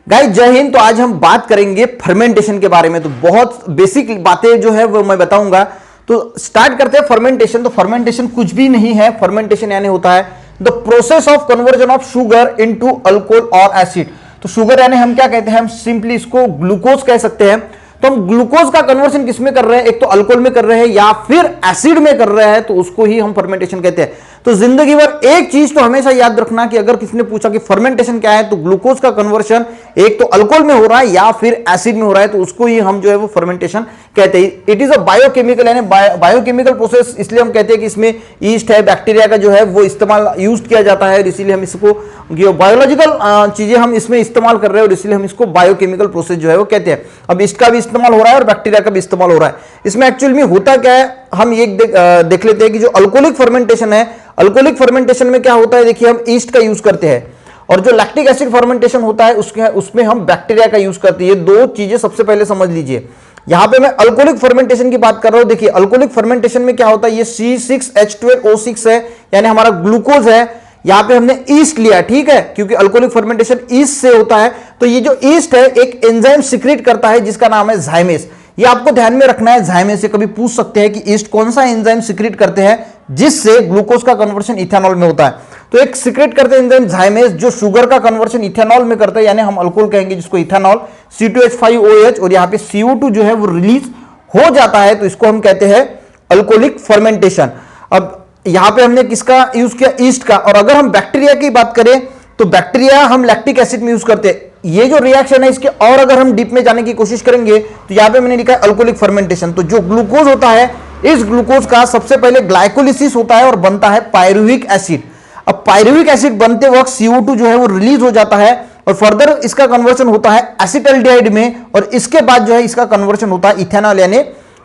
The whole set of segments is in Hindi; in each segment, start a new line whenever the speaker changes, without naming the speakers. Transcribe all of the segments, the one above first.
गाइस जय हिंद। तो आज हम बात करेंगे फर्मेंटेशन के बारे में। तो बहुत बेसिक बातें जो है वो मैं बताऊंगा। तो स्टार्ट करते हैं फर्मेंटेशन। तो फर्मेंटेशन कुछ भी नहीं है। फर्मेंटेशन यानी होता है the process of conversion of sugar into alcohol और एसिड। तो शुगर यानी हम क्या कहते हैं, हम सिंपली इसको ग्लूकोज कह सकते हैं। तो हम ग्लूकोज का कन्वर्जन किसमें कर रहे हैं, एक तो अल्कोहल में कर रहे हैं या फिर एसिड में कर रहे हैं, तो उसको ही हम फर्मेंटेशन कहते हैं। तो जिंदगी भर एक चीज तो हमेशा याद रखना कि अगर किसी ने पूछा कि फर्मेंटेशन क्या है, तो ग्लूकोज का कन्वर्शन एक तो अल्कोहल में हो रहा है या फिर एसिड में हो रहा है, तो उसको ही हम जो है वो फर्मेंटेशन कहते हैं। इट इज अ बायोकेमिकल यानी बायोकेमिकल प्रोसेस। इसलिए हम कहते हैं कि इसमें ईस्ट है, बैक्टीरिया का जो है वो इस्तेमाल यूज किया जाता है, इसीलिए हम इसको बायोलॉजिकल चीजें हम इसमें इस्तेमाल कर रहे हैं और इसलिए हम इसको बायोकेमिकल प्रोसेस जो है वो कहते हैं। अब इसका भी इस्तेमाल हो रहा है और बैक्टीरिया का भी इस्तेमाल हो रहा है। इसमें एक्चुअल में होता क्या है, हम ये देख लेते हैं कि जो अल्कोहलिक फर्मेंटेशन है, अल्कोहलिक फर्मेंटेशन में क्या होता है, देखिए हम ईस्ट का यूज करते हैं, और जो लैक्टिक एसिड फर्मेंटेशन होता है उसमें हम बैक्टीरिया का यूज करते हैं। ये दो चीजें सबसे पहले समझ लीजिए। यहां पे मैं अल्कोहलिक फर्मेंटेशन की बात कर रहा हूं। देखिए अल्कोहलिक फर्मेंटेशन में क्या होता है, ये C6H12O6 है, यानी हमारा ग्लूकोज है। यहां पे हमने ईस्ट लिया, ठीक है, क्योंकि अल्कोहलिक फर्मेंटेशन ईस्ट से होता है। तो ये जो ईस्ट है एक एंजाइम सीक्रेट करता है जिसका नाम है जाइमेस। ये आपको ध्यान में रखना है। जाइमेस से कभी पूछ सकते हैं कि ईस्ट कौन सा एंजाइम सीक्रेट करते हैं जिससे ग्लूकोज का कन्वर्शन इथेनॉल में होता है। तो एक सीक्रेट करते हैं एंजाइम जाइमेस जो शुगर का कन्वर्शन इथेनॉल में करता है, यानी हम अल्कोहल कहेंगे जिसको इथेनॉल, C2H5OH, और यहां पे CO2 जो है वो रिलीज हो जाता है, तो इसको हम कहते हैं अल्कोहलिक फर्मेंटेशन। अब यहां पे हमने किसका यूज किया, ईस्ट का। और अगर हम बैक्टीरिया की बात करें तो बैक्टीरिया हम लैक्टिक एसिड में यूज करते हैं। ये जो रिएक्शन है इसके और अगर हम डीप में जाने की कोशिश करेंगे तो यहां पे मैंने लिखा है अल्कोहलिक फर्मेंटेशन। तो जो ग्लूकोज होता है, इस ग्लूकोज का सबसे पहले ग्लाइकोलिसिस होता है और बनता है पायरुविक एसिड। अब पायरुविक एसिड बनते वक्त CO2 जो है वो रिलीज हो जाता है और फर्दर इसका कन्वर्शन होता है एसिटल्डिहाइड में, और इसके बाद जो है इसका कन्वर्शन होता है इथेनॉल यानी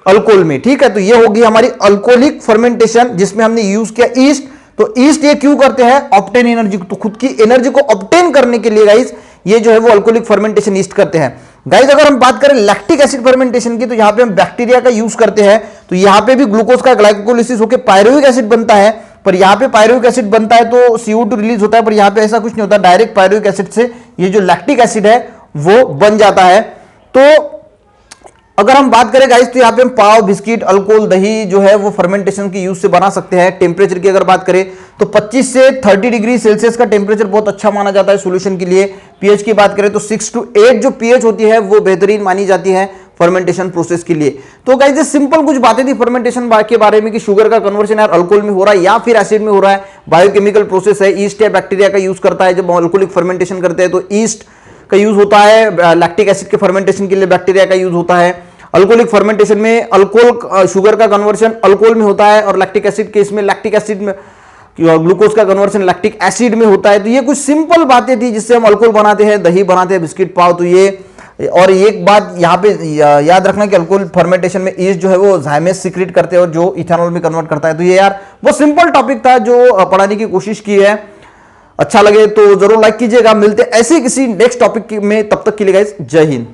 अल्कोहल में, ठीक है। तो ये होगी हमारी अल्कोहलिक फर्मेंटेशन जिसमें हमने यूज किया ईस्ट। तो ईस्ट ये क्यों करते हैं, ऑब्टेन एनर्जी, तो खुद की एनर्जी को ऑब्टेन करने के लिए गाइस ये जो है वो अल्कोहलिक फर्मेंटेशन ईस्ट करते हैं। गाइस अगर हम बात करें लैक्टिक एसिड फर्मेंटेशन की, तो यहां पे हम बैक्टीरिया का यूज करते हैं। तो यहां पे भी ग्लूकोज का ग्लाइकोलिसिस होकर पायरुविक एसिड बनता है, पर यहां पे पायरुविक एसिड बनता है तो CO2 रिलीज होता है, पर यहां पे ऐसा कुछ नहीं होता, डायरेक्ट पायरुविक एसिड से ये जो लैक्टिक एसिड है वो बन जाता है। तो अगर हम बात करें गाइस तो यहाँ पे हम पाव, बिस्किट, अल्कोहल, दही जो है वो फर्मेंटेशन की यूज से बना सकते हैं। टेम्परेचर की अगर बात करें तो 25 से 30 डिग्री सेल्सियस का टेम्परेचर बहुत अच्छा माना जाता है सॉल्यूशन के लिए। पीएच की बात करें तो 6 to 8 जो पीएच होती है वो बेहतरीन मानी जाती है फर्मेंटेशन प्रोसेस के लिए। तो गाइस ये सिंपल कुछ बातें थी फर्मेंटेशन के बारे में कि शुगर का कन्वर्शन यार अल्कोहल में हो रहा है या फिर एसिड में हो रहा है, बायोकेमिकल प्रोसेस है, ईस्ट या बैक्टीरिया का यूज करता है। जब अल्कोहलिक फर्मेंटेशन करते हैं तो ईस्ट का यूज होता है, लैक्टिक एसिड के फर्मेंटेशन के लिए बैक्टीरिया का यूज होता है। अल्कोहलिक फर्मेंटेशन में अल्कोहल शुगर का कन्वर्शन अल्कोहल में होता है, और लैक्टिक एसिड के इसमें लैक्टिक एसिड में ग्लूकोज का कन्वर्शन लैक्टिक एसिड में होता है। तो ये कुछ सिंपल बातें थी जिससे हम अल्कोहल बनाते हैं, दही बनाते हैं, बिस्किट, पाव। तो ये, और एक बात यहाँ पे याद रखना कि अल्कोहल फर्मेंटेशन में ईस्ट जो है वो जाइमेस सीक्रेट करते हैं और जो इथेनॉल में कन्वर्ट करता है। तो ये यार वो सिंपल टॉपिक था जो पढ़ाने की कोशिश की है। अच्छा लगे तो जरूर लाइक कीजिएगा। मिलते ऐसे किसी नेक्स्ट टॉपिक में, तब तक के लिए गाइस जय हिंद।